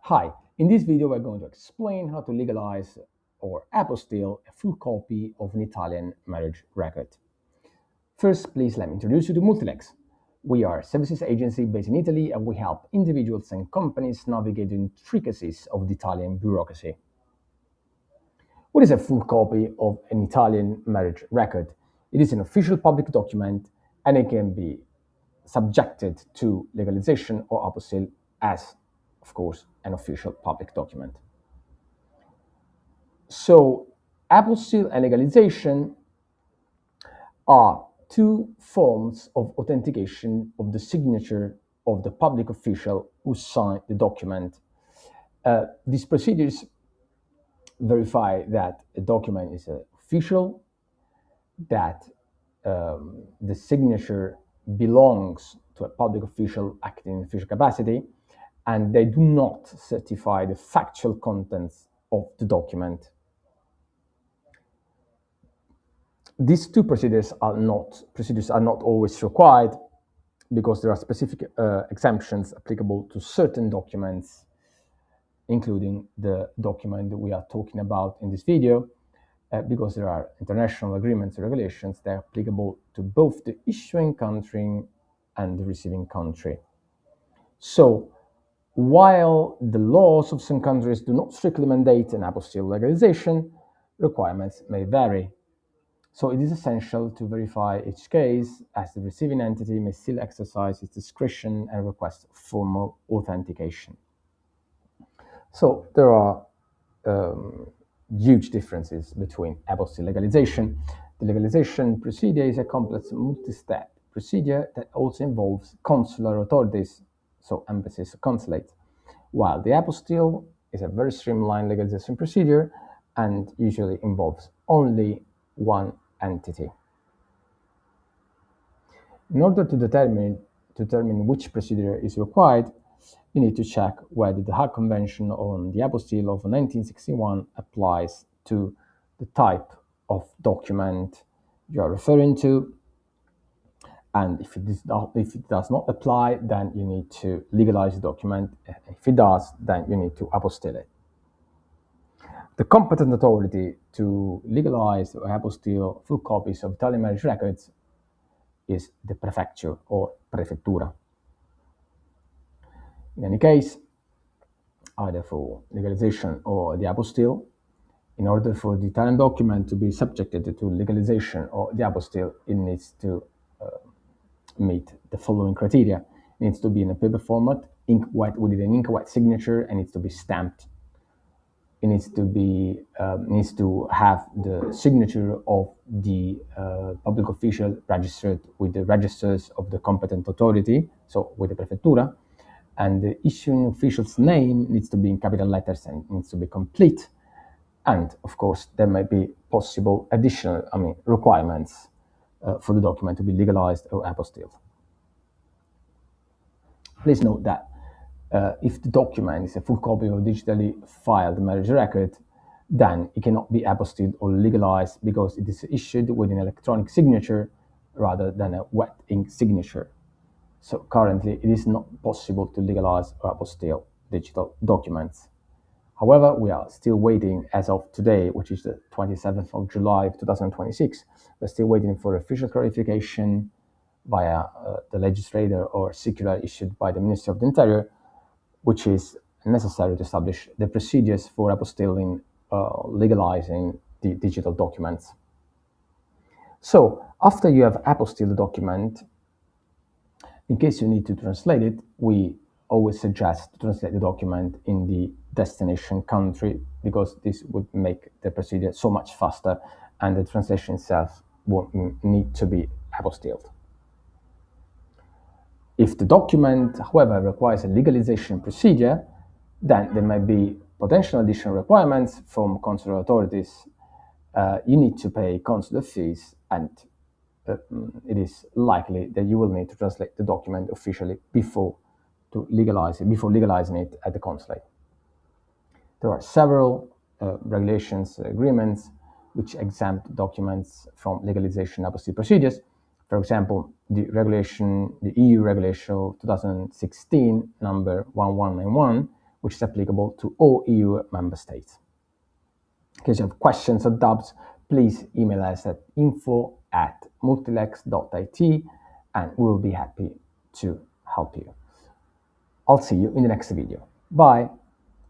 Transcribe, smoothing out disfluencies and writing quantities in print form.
Hi, in this video we're going to explain how to legalize or apostille a full copy of an Italian marriage record. First, please let me introduce you to MultiLex. We are a services agency based in Italy and we help individuals and companies navigate the intricacies of the Italian bureaucracy. What is a full copy of an Italian marriage record? It is an official public document and it can be subjected to legalization or apostille as, of course, an official public document. So apostille and legalization are two forms of authentication of the signature of the public official who signed the document. These procedures verify that a document is official, that the signature belongs to a public official acting in official capacity, and they do not certify the factual contents of the document. These two procedures are not always required because there are specific exemptions applicable to certain documents, including the document that we are talking about in this video, because there are international agreements and regulations that are applicable to both the issuing country and the receiving country. So, while the laws of some countries do not strictly mandate an apostille legalization, requirements may vary. So it is essential to verify each case, as the receiving entity may still exercise its discretion and request formal authentication. So there are huge differences between apostille legalization. The legalization procedure is a complex multi-step procedure that also involves consular authorities, so embassies or consulates, while the apostille is a very streamlined legalization procedure and usually involves only one entity. In order to determine which procedure is required, you need to check whether the Hague Convention on the Apostille of 1961 applies to the type of document you are referring to. And if it does not apply, then you need to legalize the document. And if it does, then you need to apostille it. The competent authority to legalize or apostille full copies of Italian marriage records is the prefecture or prefettura. In any case, either for legalization or the apostille, in order for the Italian document to be subjected to legalization or the apostille, it needs to meet the following criteria. It needs to be in a paper format, ink white with an ink white signature, and needs to be stamped. It needs to have the signature of the public official registered with the registers of the competent authority, so with the prefettura, and the issuing official's name needs to be in capital letters and needs to be complete. And of course, there may be possible additional, requirements for the document to be legalized or apostilled. Please note that if the document is a full copy of a digitally filed marriage record, then it cannot be apostilled or legalized because it is issued with an electronic signature rather than a wet ink signature. So currently, it is not possible to legalize or apostille digital documents. However, we are still waiting as of today, which is the 27th of July of 2026. We're still waiting for official clarification via the legislator or circular issued by the Ministry of the Interior, which is necessary to establish the procedures for apostilling, legalizing the digital documents. So after you have apostilled the document, in case you need to translate it, we always suggest to translate the document in the destination country because this would make the procedure so much faster and the translation itself won't need to be apostilled. If the document, however, requires a legalization procedure, then there may be potential additional requirements from consular authorities. You need to pay consular fees, and it is likely that you will need to translate the document officially before legalizing it at the consulate. There are several regulations, agreements, which exempt documents from legalization apostille procedures. For example, the EU regulation 2016 number 1191, which is applicable to all EU member states. In case you have questions or doubts, please email us at info@multilex.it and we'll be happy to help you. I'll see you in the next video. Bye.